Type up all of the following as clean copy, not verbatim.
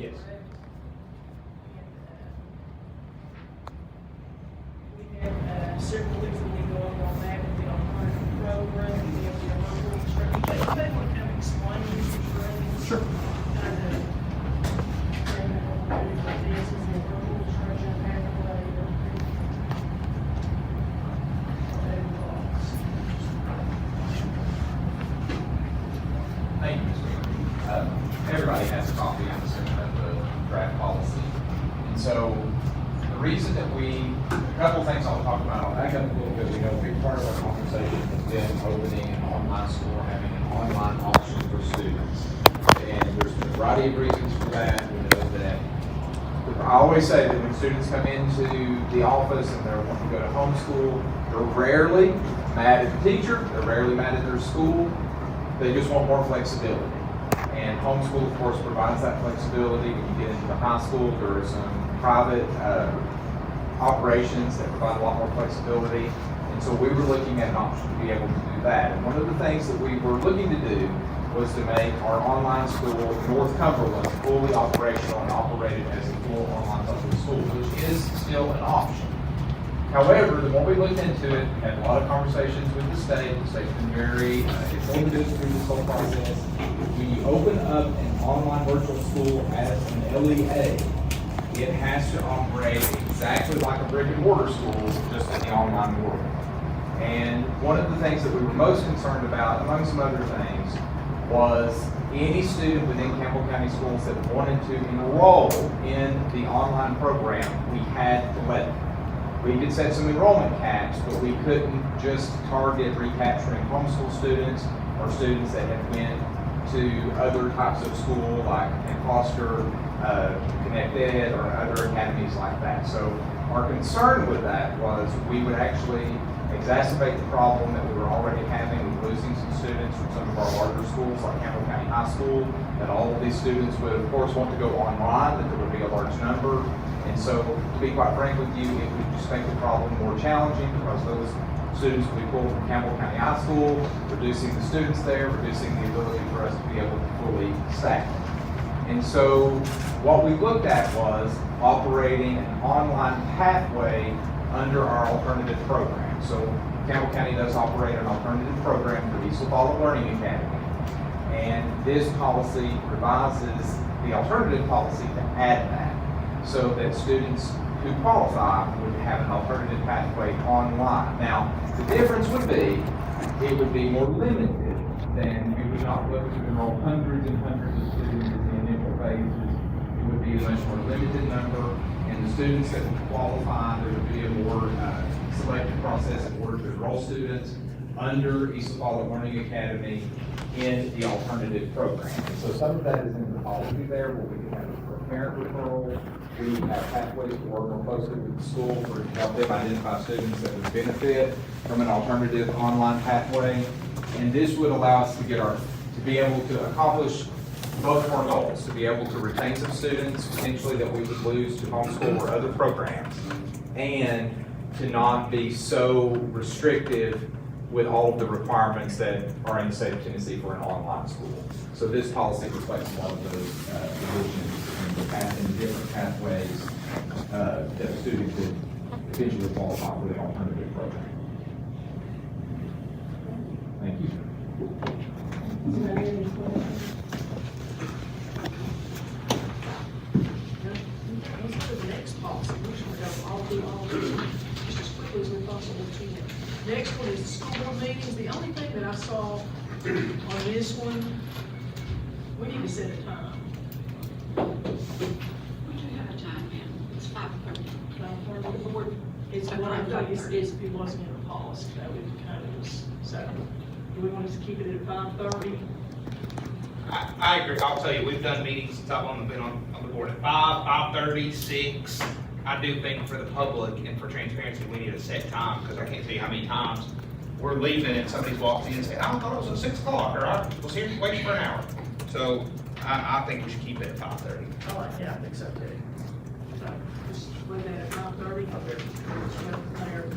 Yes. We had several things we need to go over on that with the alternative program, and the virtual instruction. They want to kind of explain this instruction. Sure. Kind of, this is the virtual instruction pathway. Thank you, sir. Everybody has a copy, I'm assuming, of the draft policy. And so the reason that a couple things I'll talk about, I'll back up a little bit. We know a big part of our conversation has been opening an online school, having an online option for students. And there's been a variety of reasons for that. We know that I always say that when students come into the office and they're wanting to go to homeschool, they're rarely mad at the teacher, they're rarely mad at their school. They just want more flexibility. And homeschool, of course, provides that flexibility. When you get into the high school, there are some private operations that provide a lot more flexibility. And so we were looking at an option to be able to do that. And one of the things that we were looking to do was to make our online school, North Cumberland, fully operational and operated as a full online public school, which is still an option. However, the more we looked into it, we had a lot of conversations with the state. The state's been very informative through this whole process. When you open up an online virtual school as an LEA, it has to operate exactly like a brick and mortar school, just in the online world. And one of the things that we were most concerned about, among some other things, was any student within Campbell County Schools that wanted to enroll in the online program, we had to let them. We could set some enrollment caps, but we couldn't just target recapturing homeschool students or students that had went to other types of school like Foster, Connect Ed, or other academies like that. So our concern with that was we would actually exacerbate the problem that we were already having with losing some students from some of our larger schools like Campbell County High School, that all of these students would of course want to go online, that there would be a large number. And so, to be quite frank with you, it would just make the problem more challenging because those students would be pulled from Campbell County High School, reducing the students there, reducing the ability for us to be able to fully staff it. And so, what we looked at was operating an online pathway under our alternative program. So, Campbell County does operate an alternative program for East Lafayette Learning Academy. And this policy revises the alternative policy to add that, so that students who qualify would have an alternative pathway online. Now, the difference would be, it would be more limited than we would not look to enroll hundreds and hundreds of students in the initial phases. It would be a much more limited number, and the students that would qualify, there would be a more selective process in order to enroll students under East Lafayette Learning Academy in the alternative program. And so some of that is in the policy there, where we can have a parent referral. We have pathways to work more closely with the school to help them identify students that would benefit from an alternative online pathway. And this would allow us to be able to accomplish both of our goals, to be able to retain some students potentially that we would lose to homeschool or other programs, and to not be so restrictive with all of the requirements that are in the state of Tennessee for an online school. So this policy reflects one of those divisions in the different pathways that a student could eventually qualify for the alternative program. Thank you. Is there any questions? Let's go to the next policy. We're just going to go all through all of these just as quickly as we possibly can. Next one is the school board meetings. The only thing that I saw on this one, we need to set a time. We do have a time, ma'am. It's 5:30. The board, it's what I thought is it wasn't in the policy, that we kind of was, so, do we want to keep it at 5:30? I agree. I'll tell you, we've done meetings since I've been on the board at 5, 5:30, 6. I do think for the public and for transparency, we need a set time, because I can't tell you how many times we're leaving and somebody's walked in and said, I thought it was at 6 o'clock, or I was here waiting for an hour. So I think we should keep it at 5:30. Oh, yeah, I think so too. So, just put that at 5:30.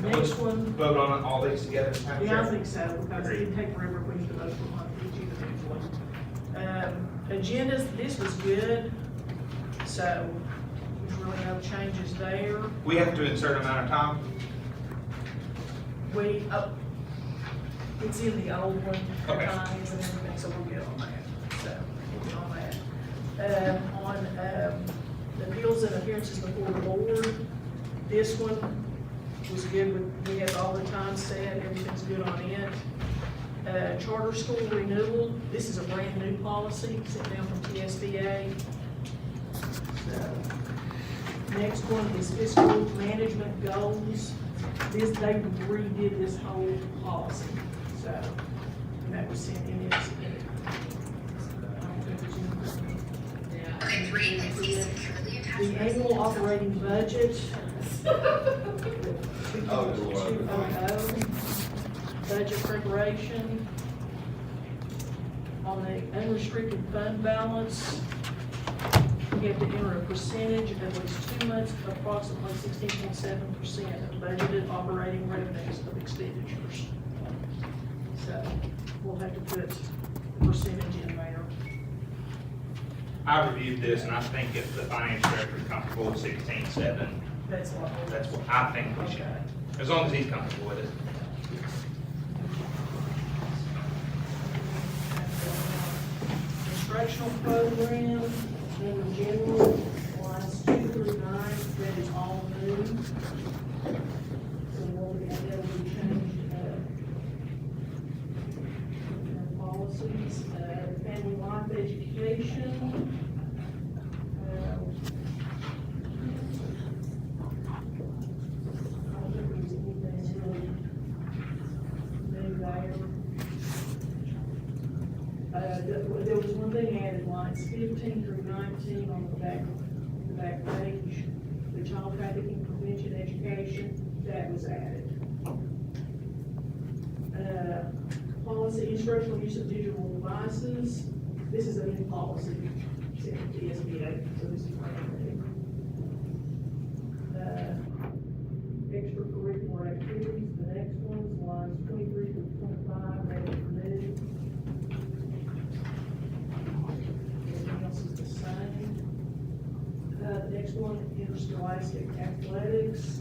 Next one. Vote on all these together. Yeah, I think so, because it didn't take forever for you to vote for one, each individually. Agendas, this was good. So, there's really no changes there. We have to insert amount of time. It's in the old one, the Okay. times and everything, so we'll get on that, so, we'll get on that. On the bills and appearances before the board, this one was good, we had all the time set, everything's good on it. Charter school renewal, this is a brand new policy, sent down from TSBA. So, next one is fiscal management goals. They redid this whole policy, so, and that was sent in its, the annual operating budget. 200, budget preparation. On the unrestricted fund balance, we have to enter a percentage of at least 2 months, approximately 16.7% of budgeted operating revenues of expenditures. So we'll have to put the percentage in there. I reviewed this, and I think if the finance director is comfortable with 16.7, That's what we'll. that's what I think we should, as long as he's comfortable with it. Instructional program, in general, lines 2 through 9, that is all new. So we'll be able to change, policies, family life education. I don't think there's anything really new there. There was one thing added, lines 15 through 19 on the back page, the child trafficking prevention education, that was added. Policy, instructional use of digital devices, this is a new policy, it's in the TSBA, so this is brand new. Extracurricular activities, the next one's lines 23 through 25, that is new. Everything else is the same. The next one, interscholastic athletics,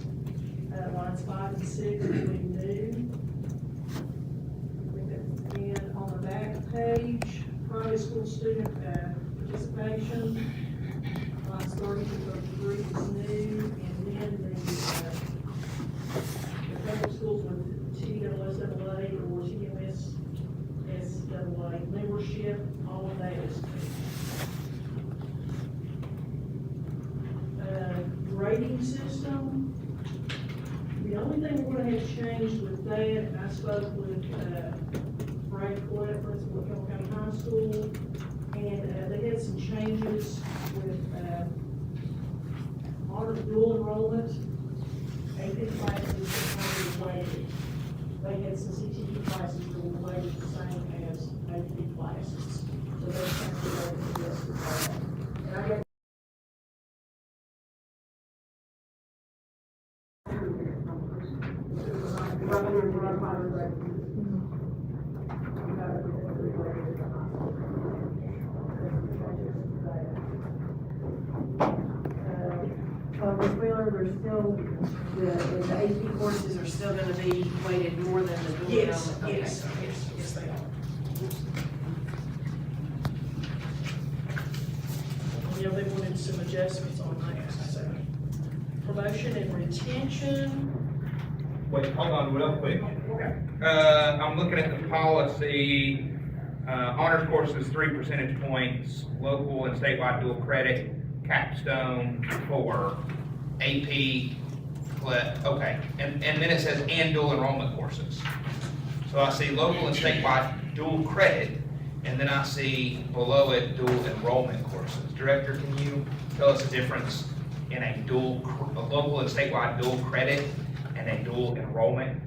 lines 5 and 6 will be new. And on the back page, private school student participation, lines 30 to 33 is new, and then the couple schools with TSSAA or TMSSAA membership, all of that is new. Grading system, the only thing we're gonna have changed with that, I spoke with, Frank Collette, principal of Campbell County High School, and they had some changes with honor dual enrollment, AP classes were weighted. They had some CTE classes that were weighted the same as AP classes, so those things were the rest of that. And I got Ms. Wheeler, there's still, the AP courses are still gonna be weighted more than the dual Yes, enrollment? yes, yes, they are. You know, they wanted some adjustments on that, so. Promotion and retention. Wait, hold on real quick. Okay. I'm looking at the policy, honors courses, 3 percentage points, local and statewide dual credit, capstone 4, AP, okay, and then it says and dual enrollment courses. So I see local and statewide dual credit, and then I see below it dual enrollment courses. Director, can you tell us the difference in a local and statewide dual credit and a dual enrollment?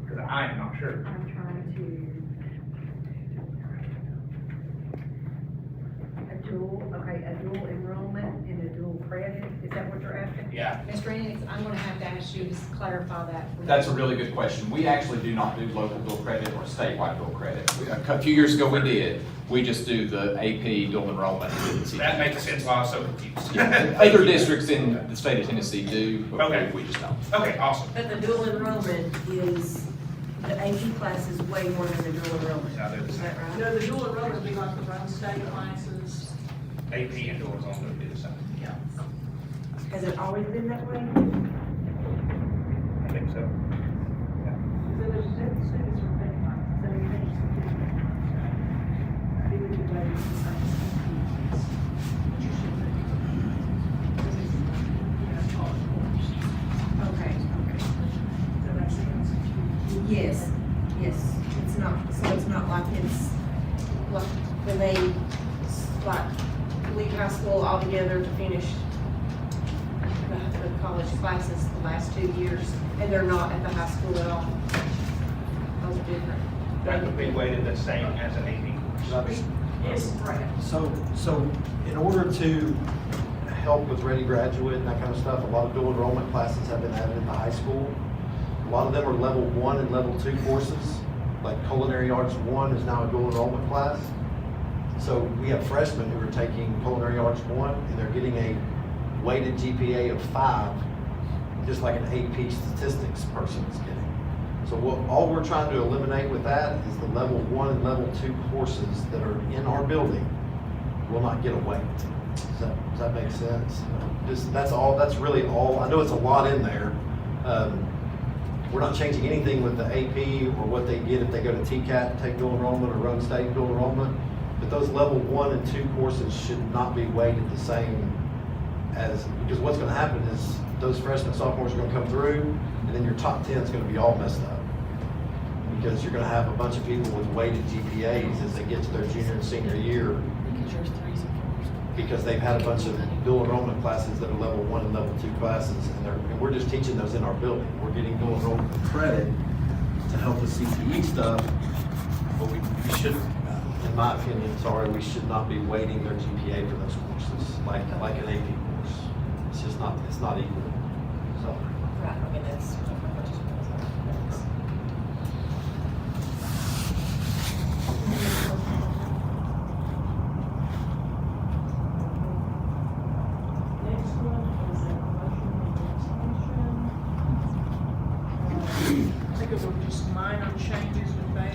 Because I am not sure. I'm trying to, a dual enrollment and a dual credit, is that what you're asking? Yeah. Mr. Ennis, I'm gonna have to ask you to clarify that. for me. That's a really good question. We actually do not do local dual credit or statewide dual credit. A few years ago we did, We just do the AP dual enrollment. and the That makes sense why I was so confused. Other districts in the state of Tennessee do, but Okay. we just don't. Okay, awesome. But the dual enrollment is, the AP class is way more than the dual enrollment. Yeah, they're the Is same. that right? You know, the dual enrollment would be like the Rhode State classes. AP and doors on the side. Yeah. Has it always been that way? I think so. Okay, okay. Yes, yes, it's not, so it's not like it's, like, when they, like, leave high school altogether to finish the college classes the last 2 years, and they're not at the high school at all. Those are different. That would be weighted the same as an AP course. Yes, right. So in order to help with ready graduate and that kind of stuff, a lot of dual enrollment classes have been added in the high school. A lot of them are level 1 and level 2 courses, like Culinary Arts 1 is now a dual enrollment class. So we have freshmen who are taking Culinary Arts 1 and they're getting a weighted GPA of 5, just like an AP statistics person is getting. So all we're trying to eliminate with that is the level 1 and level 2 courses that are in our building will not get a weight. Does that make sense? That's really all. I know it's a lot in there. We're not changing anything with the AP or what they get if they go to TCAT, take dual enrollment, or Rhode State dual enrollment. But those level 1 and 2 courses should not be weighted the same as, because what's gonna happen is those freshmen, sophomores are gonna come through, and then your top 10 is gonna be all messed up. Because you're gonna have a bunch of people with weighted GPAs as they get to their junior and senior year. Because they've had a bunch of dual enrollment classes that are level 1 and level 2 classes, and we're just teaching those in our building. We're getting dual enrollment credit to help with CTE stuff, but we should, in my opinion, we should not be weighting their GPA for those courses, like an AP course. It's just not, it's not equal, so. Right, I mean, that's. Next one is a promotion and retention. I think it were just minor changes with that.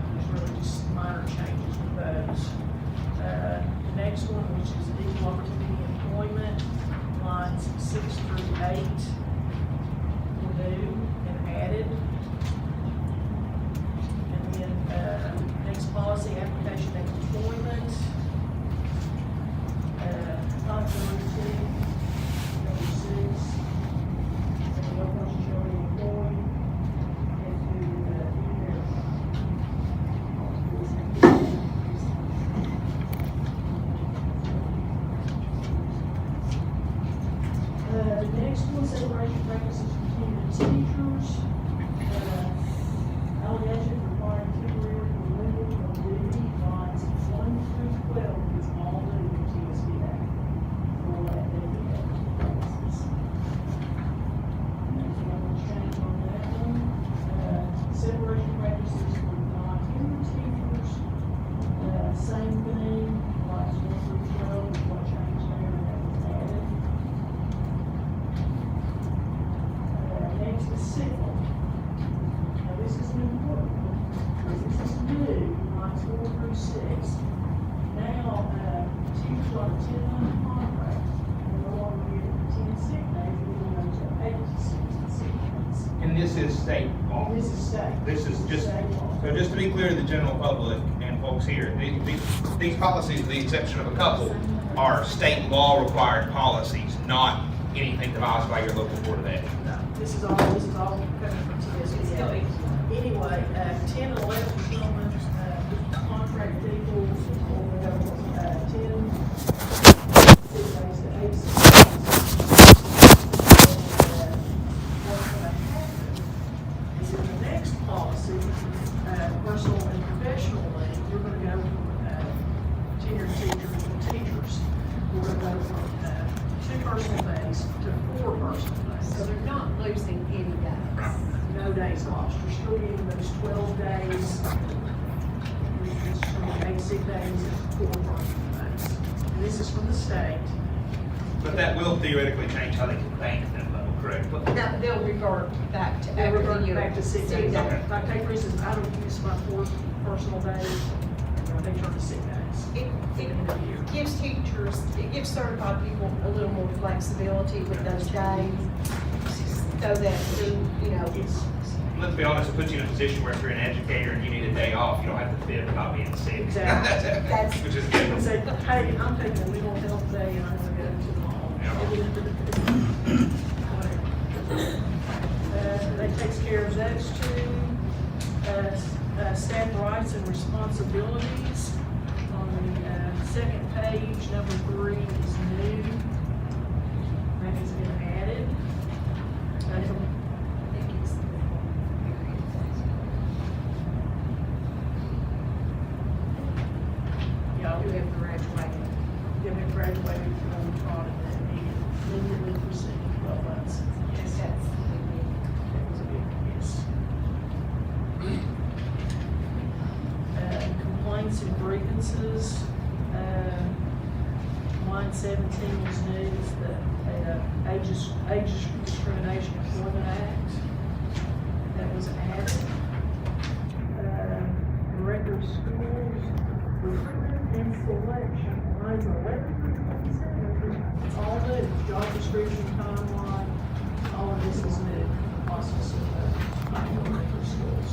There's really just minor changes with those. The next one, which is equal opportunity employment, lines 6 through 8, were new and added. And then, next policy, application and employment. Popular 2, number 6. And the local majority employed. And to, the next one, separation practices between the teachers. Allegation requiring temporary removal from duty, lines 1 through 12 is all new in TSB Act. For that, they do have practices. There's one change on that one. Separation practices for non-tenured teachers. Same thing, lines 1 through 12, is what changed there, and that was added. Next is civil. Now, this is an important one, because this is new, lines 4 through 6. Now, teachers on a 10-month contract, and no longer get 10 sick days, we're going to 8 sick days. And this is state law. And this is state. This is just, State law. so just to be clear to the general public and folks here, these policies, with the exception of a couple, are state law required policies, not anything devised by your local board of ed. No, this is all coming from TSB. Anyway, 10 and 11 gentlemen, contract people, or we have, 10 sick days to 8 sick days. And, what's gonna happen is in the next policy, personal and professional leave, we're gonna go from, tenured teachers to teachers. We're gonna go from, personal So days. they're not losing any days. No days lost, you're still getting those 12 days, which is from the 8 sick days and 4 personal days. And this is from the state. But that will theoretically change how they can bank them though, correct? Now, they'll revert back to They after the revert year. back to 6 days. Okay. Like, take for instance, I don't use my 4 personal days, they turn to sick days. It gives teachers, it gives certified people a little more flexibility with those days, so that they're, you know, Yes. Let's be honest, it puts you in a position where if you're an educator and you need a day off, you don't have to fib about being sick. Exactly. That's- Which is You can good. say, hey, I'm taking a mental health day and I'm gonna go to the mall. That takes care of those two. Staff rights and responsibilities. On the second page, number 3 is new. That has been added. Y'all you have graduated. Give him graduated from taught and then he immediately proceeded 12 months. Yes, that was a big yes. Complaints and grievances, line 17 was new, is the Age Discrimination Employment Act. That was added. Director of Schools, recruitment and selection, lines 11 through 27. It's all new, job description, timeline, all of this is new, process of the director of schools.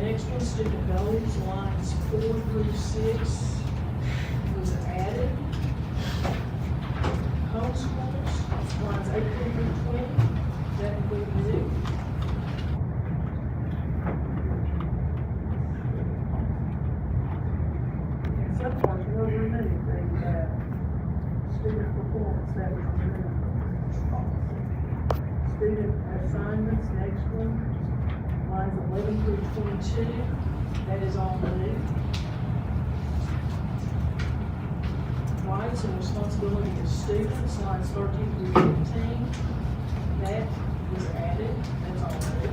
Next one, student goals, lines 4 through 6 was added. Homeschools, lines 18 through 20, that includes new. And some parts were removed, the student performance, that was removed from policy. Student assignments, next one. Lines 11 through 22, that is all new. Rights and responsibility of students, lines 13 through 15, that is added, that's all new.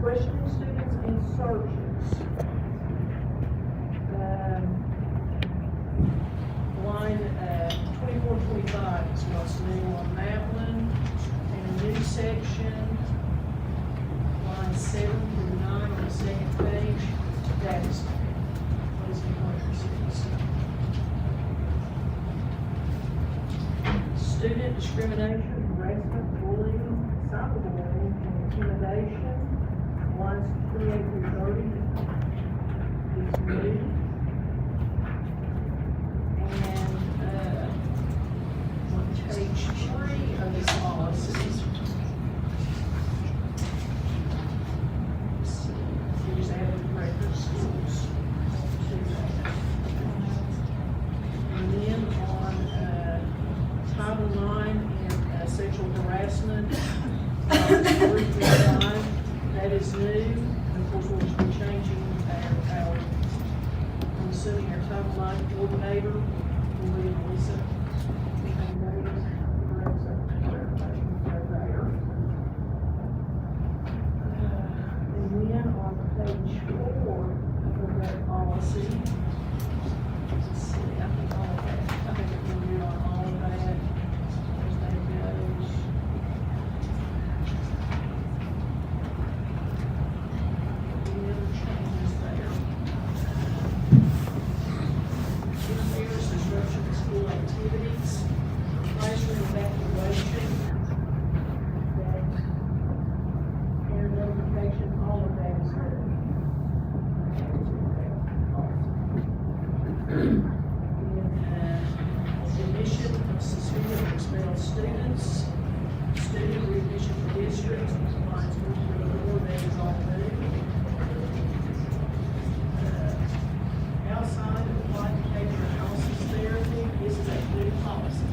Questioning students and searches. Line 24, 25 is what's new on that one. And a new section, line 7 through 9 on the second page, that is what is in student discrimination, harassment, bullying, cyberbullying, and intimidation, lines 28 through 30 is new. Page 3 of this policy. Here's added director of schools to that. And then on Title IX and sexual harassment, 3 through 5, that is new. And of course, we'll be changing our I'm assuming our Title IX coordinator will be Melissa. And then on page 4 of that policy, let's see, I think all of that, I think it will be on all of that, as that goes. Any other changes there? Interference, disruption to school activities, classroom evacuation, parent notification, all of that is good. Admission of suspended or expelled students, student readmission for districts, lines 1 through 4, that is all new. Outside of applied behavior analysis therapy, this is a new policy.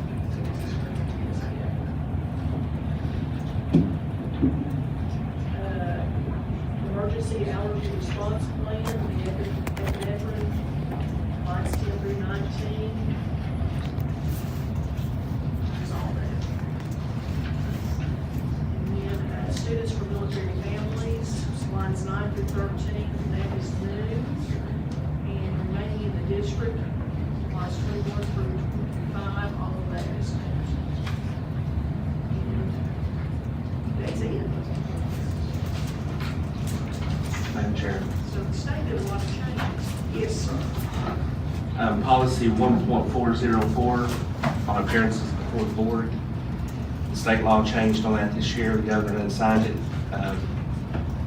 Emergency allergy response plan, the epinephrine That's all that. And then students for military families, lines 9 through 13, that is new. And remaining in the district, lines 21 through 25, all of that is new. And that's it. Madam Chair. So the state did a lot of changes. Yes, sir. Policy 1.404 on appearances before the board. The state law changed on that this year. The governor then signed it.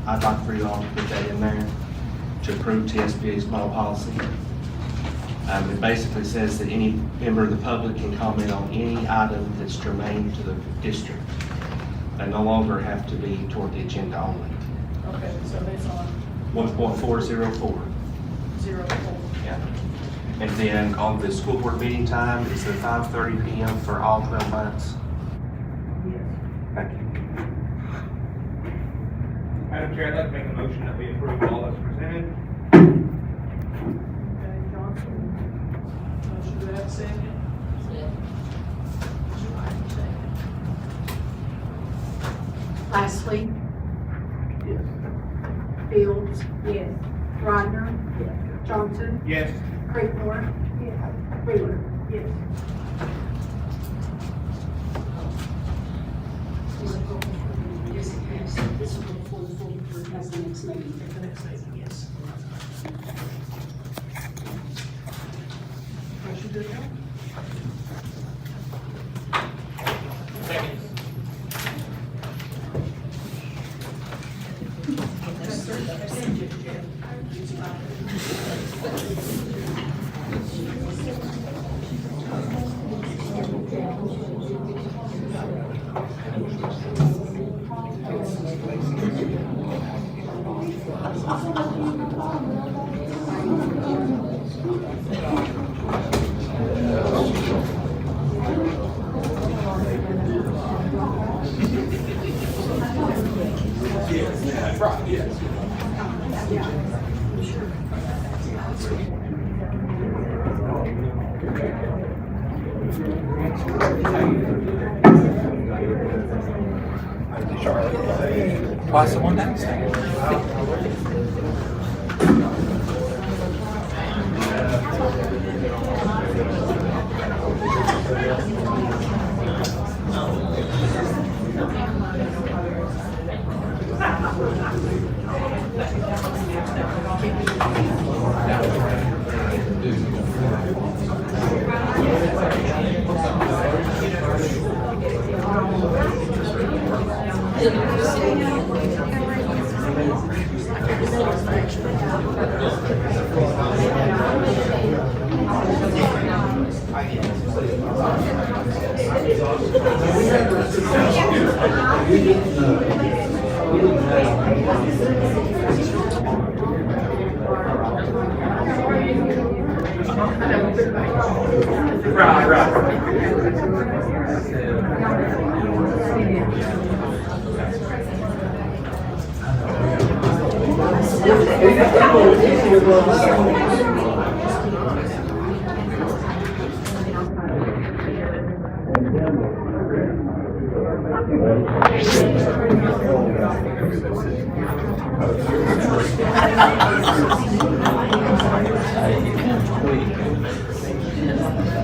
I'd like for you all to put that in there to approve TSBA's model policy. It basically says that any member of the public can comment on any item that's germane to the district. They no longer have to be toward the agenda only. Okay, so that's on 1.404. 04. Yeah. And then on the school board meeting time, it's at 5:30 PM for all 12 months. Yes. Thank you. Madam Chair, I'd like to make a motion that we approve all that's presented. Okay, Johnson. Motion, do I have a second? Lastly. Fields. Yes. Rodner. Yes. Johnson. Yes. Creekmore. Yes. Wheeler. Yes. Yes, it has. This will go full, that's the next meeting. At the next meeting, yes. Motion to adjourn? Why someone next?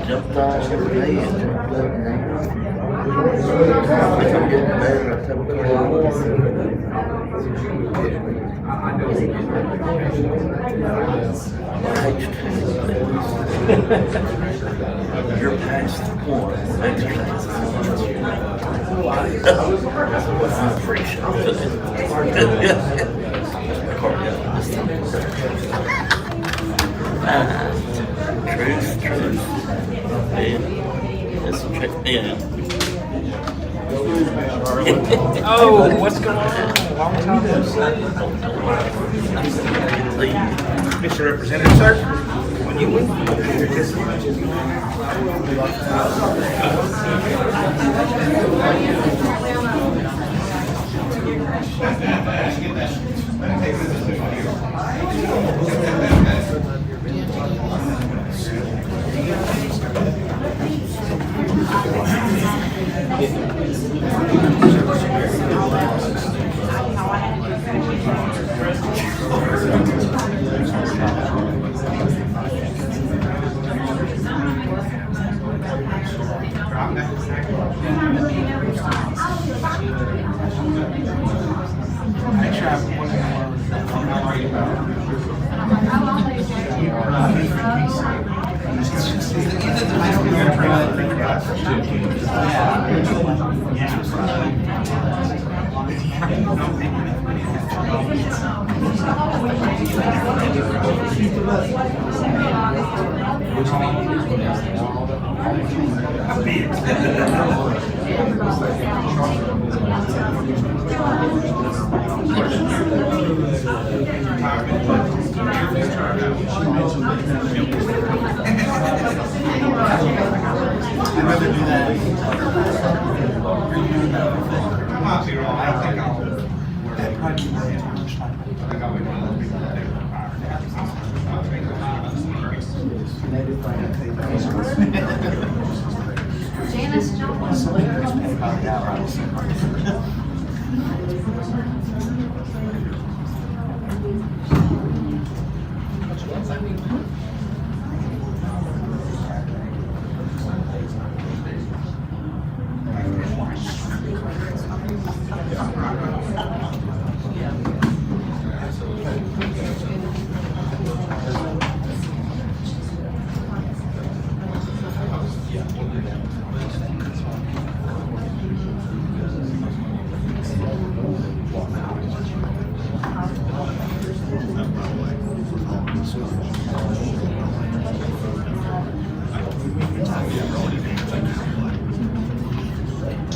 Jumped on every day and jumped up and I'm getting better. I told You're past the point of exercise. I'm pretty Truth. Yeah. That's some trick. Yeah. Oh, what's going on? Long time no see. Mr. Representative, sir, when you win. I'd rather do that. I might be wrong, I don't think I'll. That'd probably be way too much time. I think I'll be one of the people that they require. Janice Jones.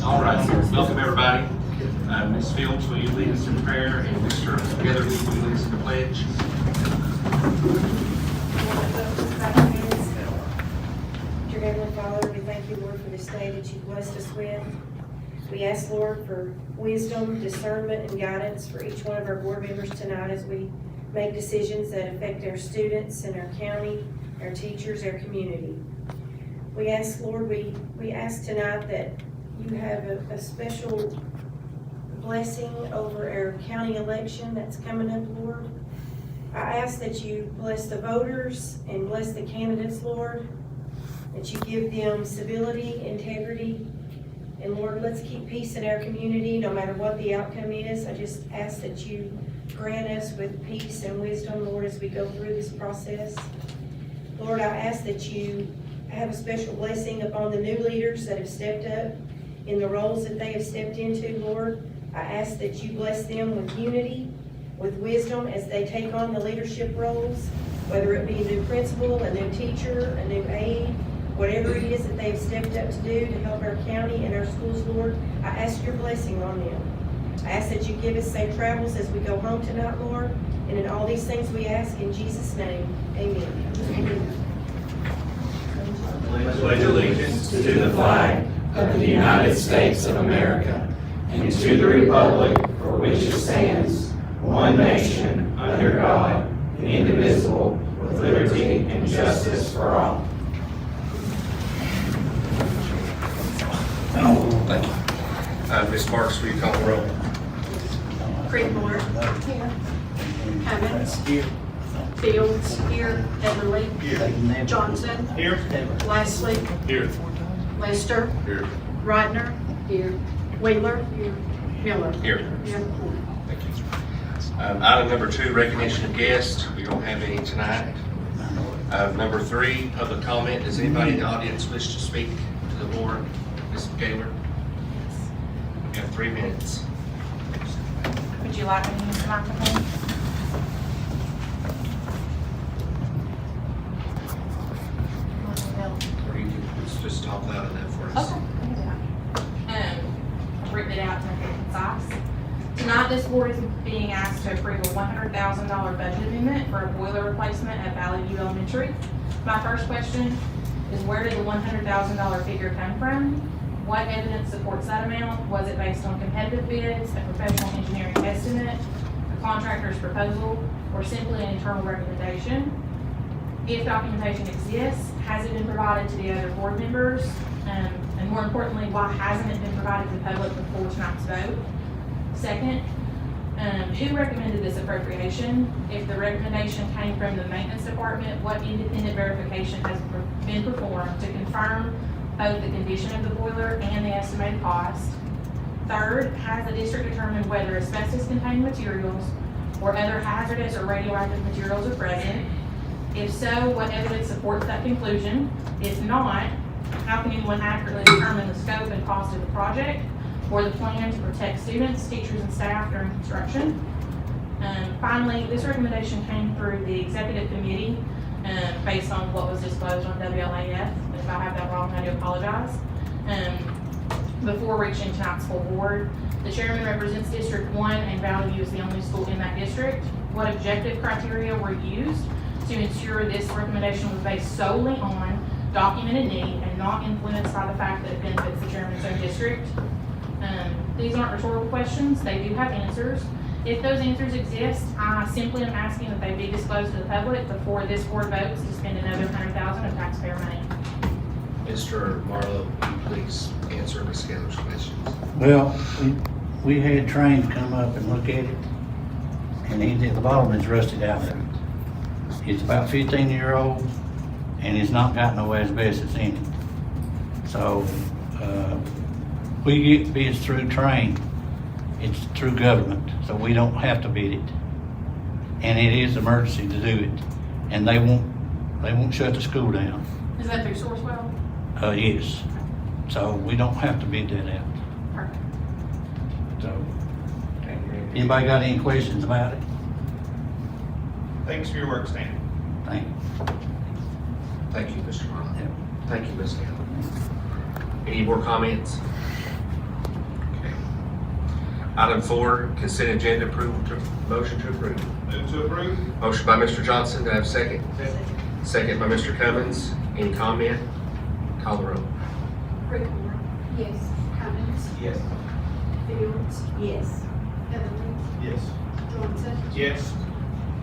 All right, welcome everybody. Ms. Fields, will you lead us in prayer, and Mr. Together, will you lead us in the pledge? Dear Heavenly Father, we thank you, Lord, for this day that you've blessed us with. We ask, Lord, for wisdom, discernment, and guidance for each one of our board members tonight as we make decisions that affect our students and our county, our teachers, our community. We ask, Lord, we ask tonight that you have a special blessing over our county election that's coming up, Lord. I ask that you bless the voters and bless the candidates, Lord, that you give them civility, integrity, and Lord, let's keep peace in our community no matter what the outcome is. I just ask that you grant us with peace and wisdom, Lord, as we go through this process. Lord, I ask that you have a special blessing upon the new leaders that have stepped up in the roles that they have stepped into, Lord. I ask that you bless them with unity, with wisdom as they take on the leadership roles, whether it be a new principal, a new teacher, a new aide, whatever it is that they've stepped up to do to help our county and our schools, Lord. I ask your blessing on them. I ask that you give us safe travels as we go home tonight, Lord. And in all these things we ask in Jesus' name, amen. Pledge allegiance to the flag of the United States of America and to the republic for which it stands, one nation, under God, indivisible, with liberty and justice for all. Thank you. Ms. Marks, will you call the roll? Creedmoor. Here. Cummins. Here. Fields. Here. Everly. Here. Johnson. Here. Leslie. Here. Lester. Here. Reitner. Here. Wheeler. Here. Miller. Here. Here. Thank you. Item number 2, recognition of guests. We don't have any tonight. Number 3, public comment. Does anybody in the audience wish to speak to the board? Ms. Gaylor? You have 3 minutes. Would you like me to use the microphone? Or you can just talk loud enough for us. Okay. I've written it out to make it concise. Tonight, this board is being asked to approve a $100,000 budget amendment for a boiler replacement at Valley View Elementary. My first question is, where did the $100,000 figure come from? What evidence supports that amount? Was it based on competitive bids, a professional engineering estimate, a contractor's proposal, or simply an internal recommendation? If documentation exists, has it been provided to the other board members? And more importantly, why hasn't it been provided to the public before tonight's vote? Second, who recommended this appropriation? If the recommendation came from the maintenance department, what independent verification has been performed to confirm both the condition of the boiler and the estimated cost? Third, has the district determined whether asbestos-containing materials or other hazardous or radioactive materials are present? If so, what evidence supports that conclusion? If not, How can anyone accurately determine the scope and cost of the project or the plan to protect students, teachers, and staff during construction? Finally, this recommendation came through the executive committee based on what was disclosed on WLAF. If I have that wrong, I do apologize. Before reaching tonight's full board, the chairman represents District 1 and Valley View is the only school in that district. What objective criteria were used to ensure this recommendation was based solely on documented need and not influenced by the fact that it benefits the chairman's own district? These aren't rhetorical questions, they do have answers. If those answers exist, I simply am asking that they be disclosed to the public before this board votes to spend another $100,000 of taxpayer money. Mr. Marlowe, will you please answer Ms. Skeller's questions? Well, we had trains come up and look at it, and the bottom is rusted out of it. It's about 15-year-old, and it's not got no asbestos in it. So, we get bids through train, it's through government, so we don't have to bid it. And it is emergency to do it, and they won't shut the school down. Is that through Sourcewell? Yes, so we don't have to bid that out. Perfect. So, anybody got any questions about it? Thanks for your work, Stan. Thank you. Thank you, Mr. Marlowe. Yep. Thank you, Ms. Skeller. Any more comments? Okay. Item 4, consent agenda approval, motion to approve. Move to approve. Motion by Mr. Johnson, do I have a second? Second by Mr. Cummins. Any comment? Call the roll. Creekmore. Yes. Cummins. Yes. Fields. Yes. Heatherly. Yes. Johnson. Yes.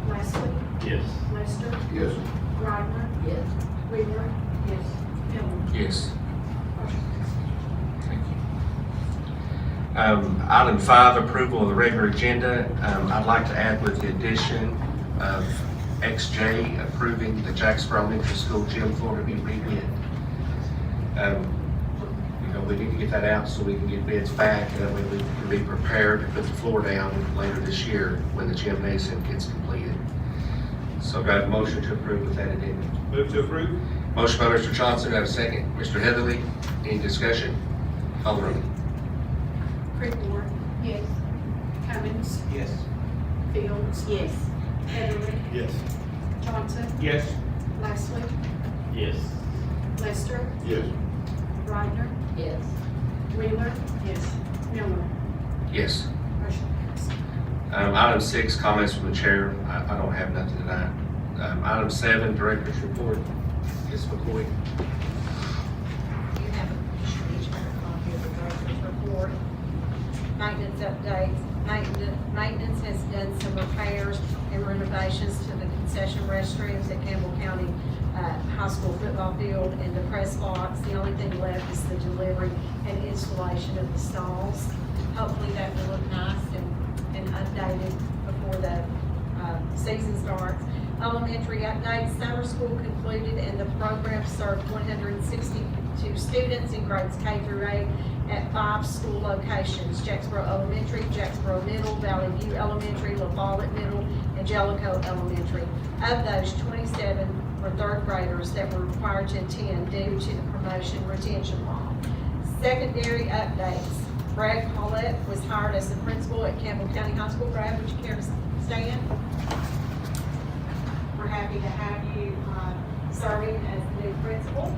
Leslie. Yes. Lester. Yes. Reimer. Yes. Wheeler. Yes. Miller. Yes. Motion passes. Thank you. Item 5, approval of the regular agenda. I'd like to add with the addition of XJ approving the Jacksboro Elementary School gym floor to be rebid. We need to get that out so we can get bids back, and that way we can be prepared to put the floor down later this year when the gymnasium gets completed. So I've got a motion to approve with that addendum. Move to approve. Motion by Mr. Johnson, do I have a second? Mr. Heatherly, any discussion? Call the roll. Creekmore. Yes. Cummins. Yes. Fields. Yes. Heatherly. Yes. Johnson. Yes. Leslie. Yes. Lester. Yes. Reimer. Yes. Wheeler. Yes. Miller. Yes. Motion passes. Item 6, comments from the chair. I don't have nothing tonight. Item 7, director's report. Ms. McCoy. You have each copy of the director's report. Maintenance updates. Maintenance has done some repairs and renovations to the concession restrooms at Campbell County High School football field and the press box. The only thing left is the delivery and installation of the stalls. Hopefully that will look nice and updated before the season starts. Elementary updates, summer school concluded and the program served 162 students in grades K through 8 at 5 school locations: Jacksboro Elementary, Jacksboro Middle, Valley View Elementary, La Follette Middle, and Jellicoe Elementary. Of those, 27 were third graders that were required to attend due to the promotion retention law. Secondary updates. Brad Paulette was hired as the principal at Campbell County High School. Brad, would you care to stand? We're happy to have you serving as the new principal.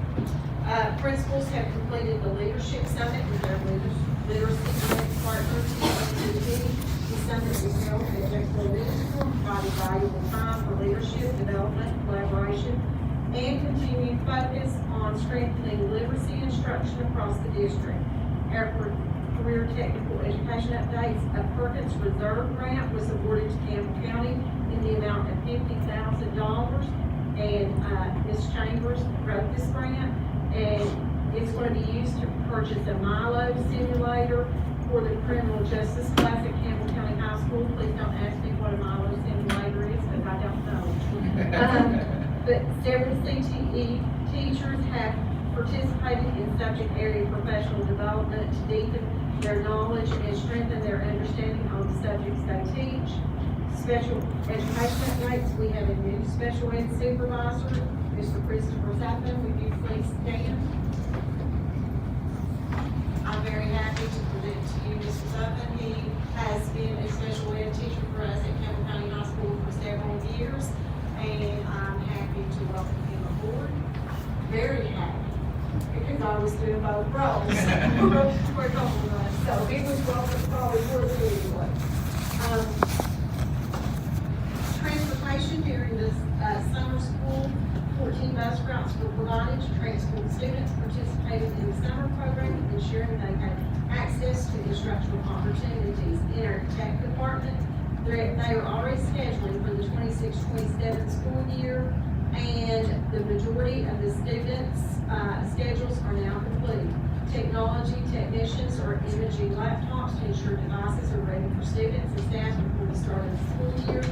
Principals have completed the leadership summit with their literacy partners. The summit was held at Jacksboro Middle School, provided valuable time for leadership, development, collaboration, and continued focus on strengthening literacy instruction across the district. Our career technical education updates. A Perkins Reserve Grant was awarded to Campbell County in the amount of $50,000, and Ms. Chambers wrote this grant, and it's going to be used to purchase a Milo simulator for the criminal justice class at Campbell County High School. Please don't ask me what a Milo simulator is, because I don't know. But several CTE teachers have participated in subject area professional development to deepen their knowledge and strengthen their understanding on the subjects they teach. Special education updates. We have a new special ed supervisor, Mr. Christopher Sappin. Would you please stand? very happy, because I was doing both roles for a couple of months, so he was welcome probably more than anyone. Transportation during this summer school, 14 bus routes were provided to transport students participating in the summer program, ensuring they had access to instructional opportunities. In our tech department, they are already scheduling for the 26-27 school year, and the majority of the students' schedules are now complete. Technology technicians are imaging laptops to ensure devices are ready for students and staff before the start of the school year.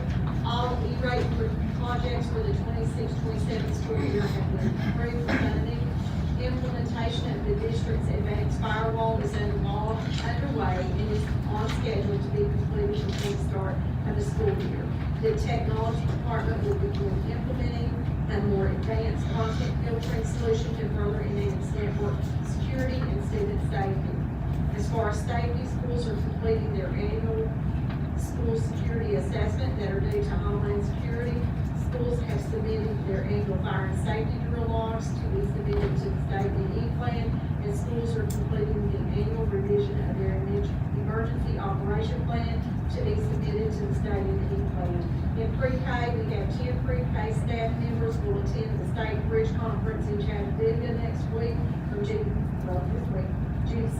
All E-rate projects for the 26-27 school year have been approved for funding. Implementation of the district's advanced firewall is underway and is on schedule to be completed before the start of the school year. The technology department will begin implementing a more advanced content filtering solution to further enhance network security and student safety. As far as safety, schools are completing their annual school security assessment that are due to Homeland Security. Schools have submitted their annual fire and safety drill logs to be submitted to the state DE plan, and schools are completing the annual revision of their emergency operation plan to be submitted to the state DE plan. In pre-K, we have 10 pre-K staff members will attend the state bridge conference in Chattanooga next week from June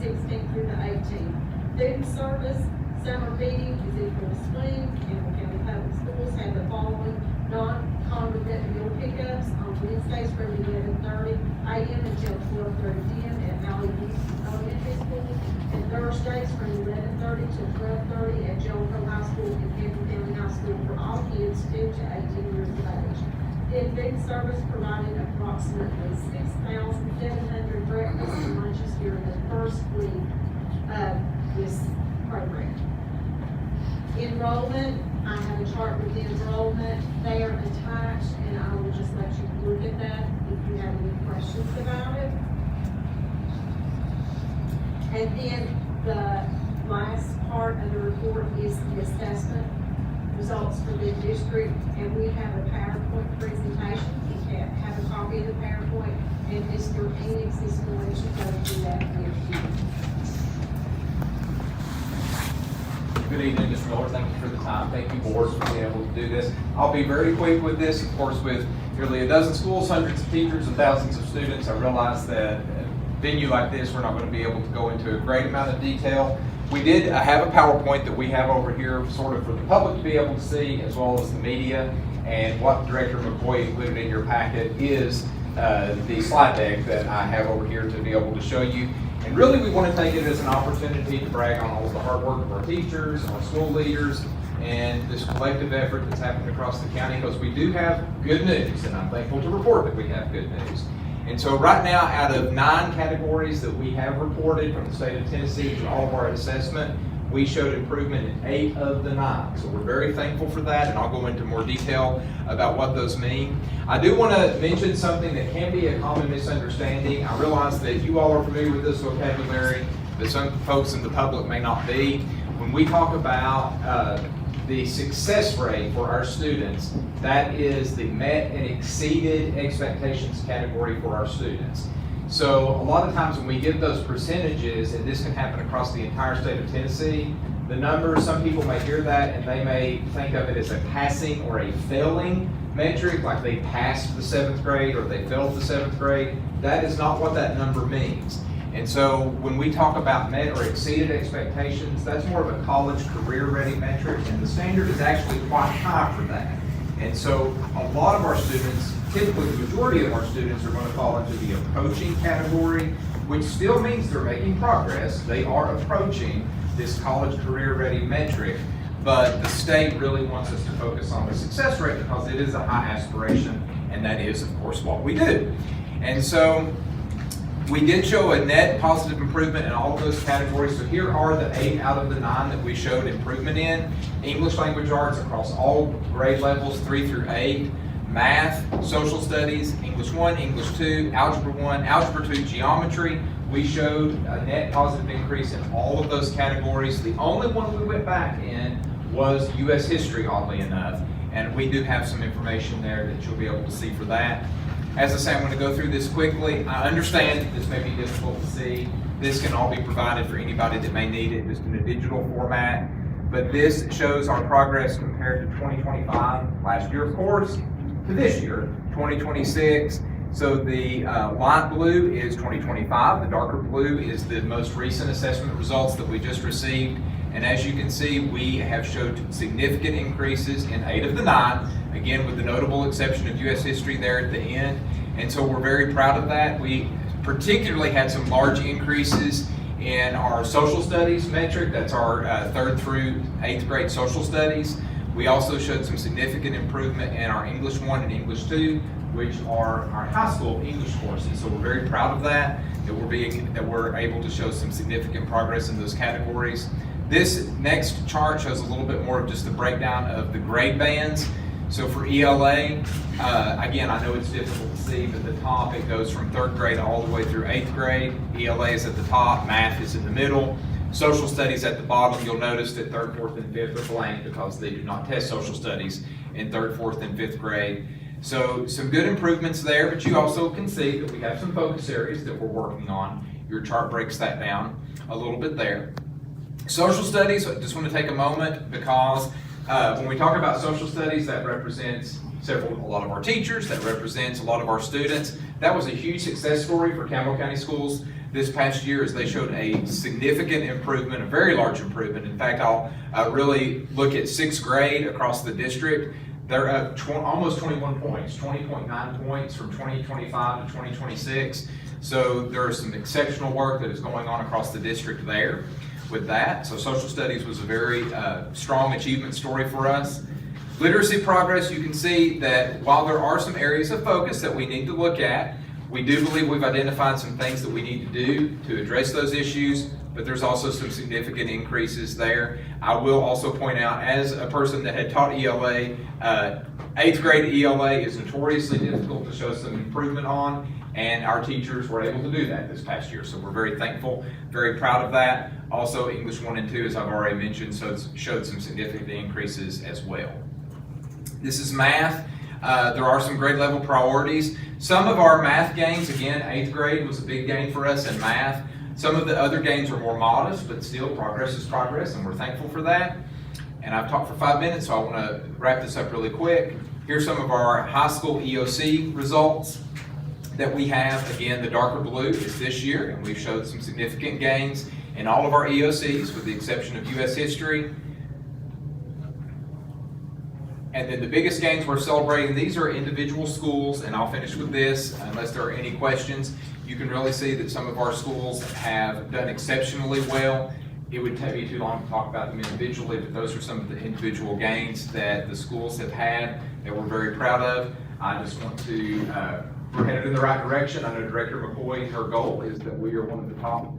16th through the 18th. Food service summer feeding is in full swing. Campbell County Public Schools have the following non-congregate meal pickups on Wednesdays from 11:30 a.m. until 12:30 p.m. at Valley View Elementary School, and Thursdays from 11:30 to 12:30 at Jericho High School and Campbell County High School for all kids 2 to 18 years of age. In food service provided approximately 6,700 breakfasts and lunches during the first week of this program. Enrollment, I have a chart with the enrollment there attached, and I will just let you look at that if you have any questions about it. And then the last part of the report is the assessment results for the district, and we have a PowerPoint presentation. You can have a copy of the PowerPoint, and Mr. Enix is going to go through that with you. Good evening, Mr. Miller. Thank you for the time. Thank you, board, for being able to do this. I'll be very quick with this. Of course, with nearly a dozen schools, hundreds of teachers, and thousands of students, I realize that a venue like this, we're not going to be able to go into a great amount of detail. We did have a PowerPoint that we have over here sort of for the public to be able to see, as well as the media. And what Director McCoy included in your packet is the slide deck that I have over here to be able to show you. And really, we want to take it as an opportunity to brag on all of the hard work of our teachers, our school leaders, and this collective effort that's happening across the county, because we do have good news, and I'm thankful to report that we have good news. And so right now, out of 9 categories that we have reported from the state of Tennessee to all of our assessment, we showed improvement in 8 of the 9. So we're very thankful for that, and I'll go into more detail about what those mean. I do want to mention something that can be a common misunderstanding. I realize that you all are familiar with this vocabulary, but some folks in the public may not be. When we talk about the success rate for our students, that is the met and exceeded expectations category for our students. So a lot of times when we give those percentages, and this can happen across the entire state of Tennessee, the numbers, some people may hear that and they may think of it as a passing or a failing metric, like they passed the 7th grade or they failed the 7th grade. That is not what that number means. And so when we talk about met or exceeded expectations, that's more of a college career ready metric, and the standard is actually quite high for that. And so a lot of our students, typically the majority of our students, are going to fall into the approaching category, which still means they're making progress. They are approaching this college career ready metric, but the state really wants us to focus on the success rate because it is a high aspiration, and that is, of course, what we do. And so we did show a net positive improvement in all of those categories. So here are the 8 out of the 9 that we showed improvement in. English language arts across all grade levels, 3 through 8. Math, social studies, English 1, English 2, Algebra 1, Algebra 2, geometry. We showed a net positive increase in all of those categories. The only one we went back in was U.S. history, oddly enough. And we do have some information there that you'll be able to see for that. As I say, I'm gonna go through this quickly. I understand that this may be difficult to see. This can all be provided for anybody that may need it, just in a digital format. But this shows our progress compared to 2025, last year, of course, to this year, 2026. So the light blue is 2025, the darker blue is the most recent assessment results that we just received. And as you can see, we have showed significant increases in 8 of the 9, again, with the notable exception of US history there at the end. And so we're very proud of that. We particularly had some large increases in our social studies metric. That's our 3rd through 8th grade social studies. We also showed some significant improvement in our English 1 and English 2, which are our high school English courses. So we're very proud of that we're able to show some significant progress in those categories. This next chart shows a little bit more of just the breakdown of the grade bands. So for ELA, again, I know it's difficult to see, but at the top it goes from 3rd grade all the way through 8th grade. ELA is at the top, math is in the middle. Social studies at the bottom. You'll notice that 3rd, 4th, and 5th are blank because they do not test social studies in 3rd, 4th, and 5th grade. So some good improvements there, but you also can see that we have some focus areas that we're working on. Your chart breaks that down a little bit there. Social studies, I just want to take a moment because when we talk about social studies, that represents a lot of our teachers, that represents a lot of our students. That was a huge success story for Campbell County Schools this past year as they showed a significant improvement, a very large improvement. In fact, I'll really look at 6th grade across the district. They're up almost 21 points, 20.9 points from 2025 to 2026. So there is some exceptional work that is going on across the district there with that. So social studies was a very strong achievement story for us. Literacy progress, you can see that while there are some areas of focus that we need to look at, we do believe we've identified some things that we need to do to address those issues, but there's also some significant increases there. I will also point out, as a person that had taught ELA, 8th grade ELA is notoriously difficult to show some improvement on, and our teachers were able to do that this past year. So we're very thankful, very proud of that. Also, English 1 and 2, as I've already mentioned, so it's showed some significant increases as well. This is math. There are some grade level priorities. Some of our math gains, again, 8th grade was a big gain for us in math. Some of the other gains are more modest, but still progress is progress, and we're thankful for that. And I've talked for 5 minutes, so I want to wrap this up really quick. Here's some of our high school EOC results that we have. Again, the darker blue is this year, and we've showed some significant gains in all of our EOCs with the exception of US history. And then the biggest gains we're celebrating, these are individual schools, and I'll finish with this unless there are any questions. You can really see that some of our schools have done exceptionally well. It would take me too long to talk about them individually, but those are some of the individual gains that the schools have had that we're very proud of. I just want to, we're headed in the right direction. I know Director McCoy, her goal is that we are one of the top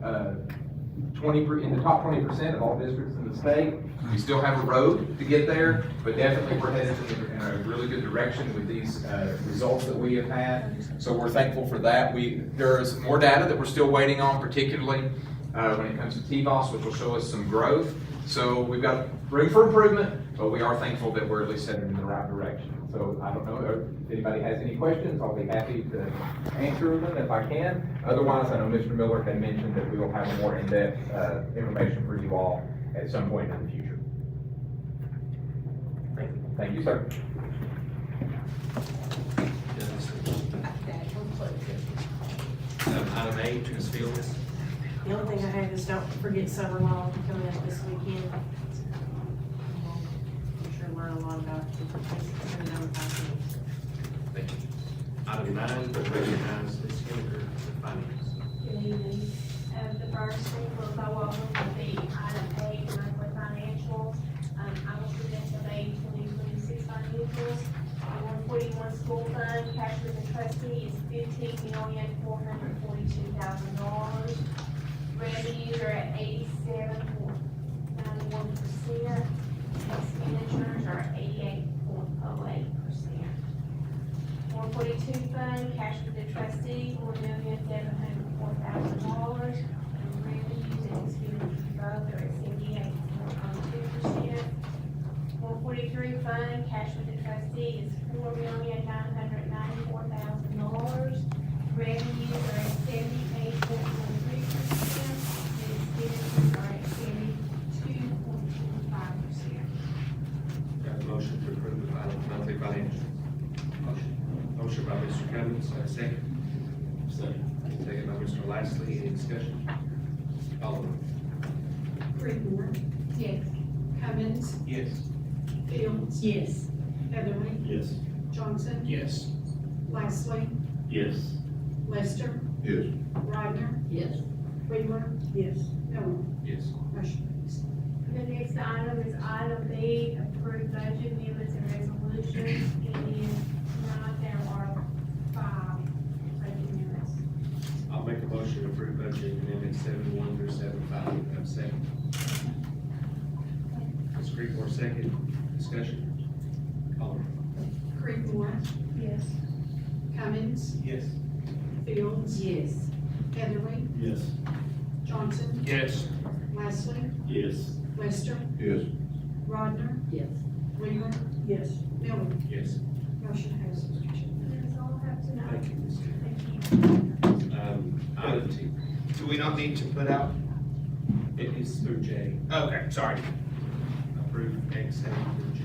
20% of all districts in the state. We still have a road to get there, but definitely we're headed in a really good direction with these results that we have had. So we're thankful for that. There is more data that we're still waiting on, particularly when it comes to TVOS, which will show us some growth. So we've got room for improvement, but we are thankful that we're at least headed in the right direction. So I don't know if anybody has any questions. I'll be happy to answer them if I can. Otherwise, I know Mr. Miller had mentioned that we will have more in-depth information for you all at some point in the future. Thank you, sir. Item 8, Ms. Fields. The only thing I have is don't forget summer law coming up this weekend. I'm sure learn a lot about it. Thank you. Item 9, recognize Ms. Henniger for finance. Good evening. The first thing we'll go over will be item 8, monthly financials. I will present the May 2026 financials. The 141 school fund, cash with the trustee is $15,442,000. Revenues are at 87.91%. Expenditures are at 88.08%. 142 fund, cash with the trustee, $1,704,000. And revenues and expenditures both are at 78.02%. 143 fund, cash with the trustee is $4,994,000. 4.3%, and expenses are at 72.25%. Got a motion to approve the final monthly financial. Motion by Mr. Cummings, second. Second by Mr. Lashley, any discussion? Call the roll. Creedmoor. Yes. Cummins. Yes. Fields. Yes. Heatherly. Yes. Johnson. Yes. Lastly. Yes. Lester. Yes. Reider. Yes. Wheeler. Yes. Miller. Yes. Motion carries. The next item is item B, approved budget amendments and resolutions, and tonight there are 5 budget amendments. I'll make a motion to approve budget amendment 7.1 through 7.5. Have a second. Ms. Creekmore, second. Discussion. Call the roll. Creedmoor. Yes. Cummins. Yes. Fields. Yes. Heatherly. Yes. Johnson. Yes. Lastly. Yes. Lester. Yes. Rodner. Yes. Wheeler. Yes. Miller. Yes. Motion passes. That's all I have tonight. Thank you, Ms. Thank you. Item T, Do we not need to put out? it is through J. Okay, sorry. Approve X A through J.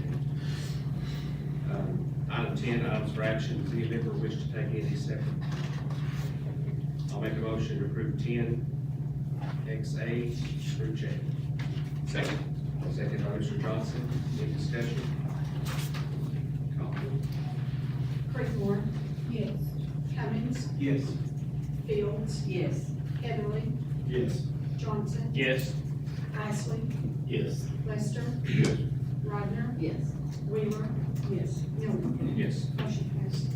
Item 10, items for action, does any member wish to take any separate? I'll make a motion to approve 10, X A through J. Second. Second by Mr. Johnson, any discussion? Call. Creedmoor. Yes. Cummins. Yes. Fields. Yes. Heatherly. Yes. Johnson. Yes. Lastly. Yes. Lester. Yes. Rodner. Yes. Wheeler. Yes. Miller. Yes. Motion passed.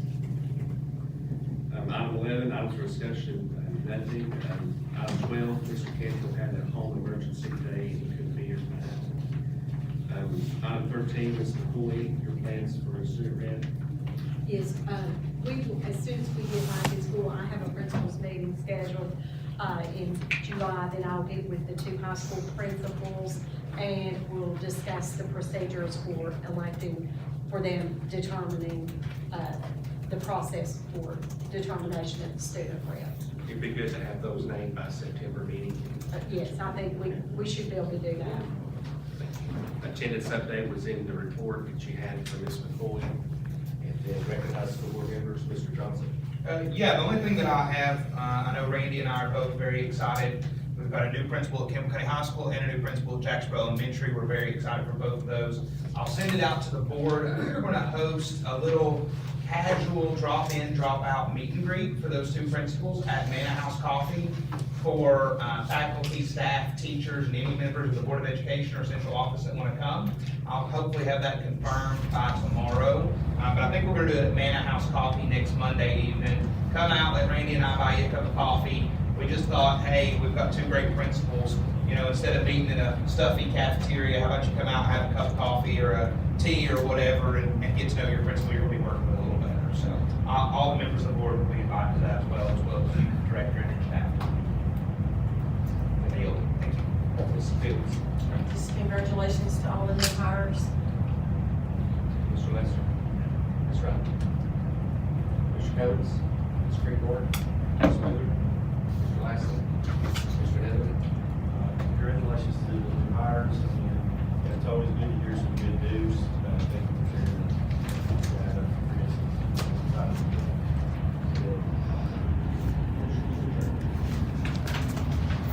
Item 11, items for discussion, nothing. Item 12, Mr. Campbell had a home emergency today and couldn't be here tonight. Item 13, Ms. McCoy, your plans for a student rep. Yes, as soon as we get back in school, I have a principals meeting scheduled, in July, then I'll get with the 2 high school principals, and we'll discuss the procedures for electing, for them determining, the process for determination of the student rep. It'd be good to have those named by September meeting. Yes, I think we should be able to do that. Attendance update was in the report that you had for Ms. McCoy. And then recognize school board members, Mr. Johnson. Yeah, the only thing that I have, I know Randy and I are both very excited. We've got a new principal at Campbell County High School and a new principal at Jacksboro Elementary. We're very excited for both of those. I'll send it out to the board. We're gonna host a little casual drop-in, drop-out meet and greet for those 2 principals at Manor House Coffee for faculty, staff, teachers, and any members of the Board of Education or central office that wanna come. I'll hopefully have that confirmed by tomorrow. But I think we're gonna do it at Manor House Coffee next Monday evening. Come out, let Randy and I buy you a cup of coffee. We just thought, hey, we've got 2 great principals. You know, instead of meeting in a stuffy cafeteria, how about you come out and have a cup of coffee or a tea or whatever and get to know your principal you're gonna be working with a little better. So, all the members of the board will be invited to that as well the director and her staff. Thank you. Ms. Fields. Just congratulations to all the new hires. Mr. Lester. Ms. Wright. Mr. Coates. Ms. Creekmore.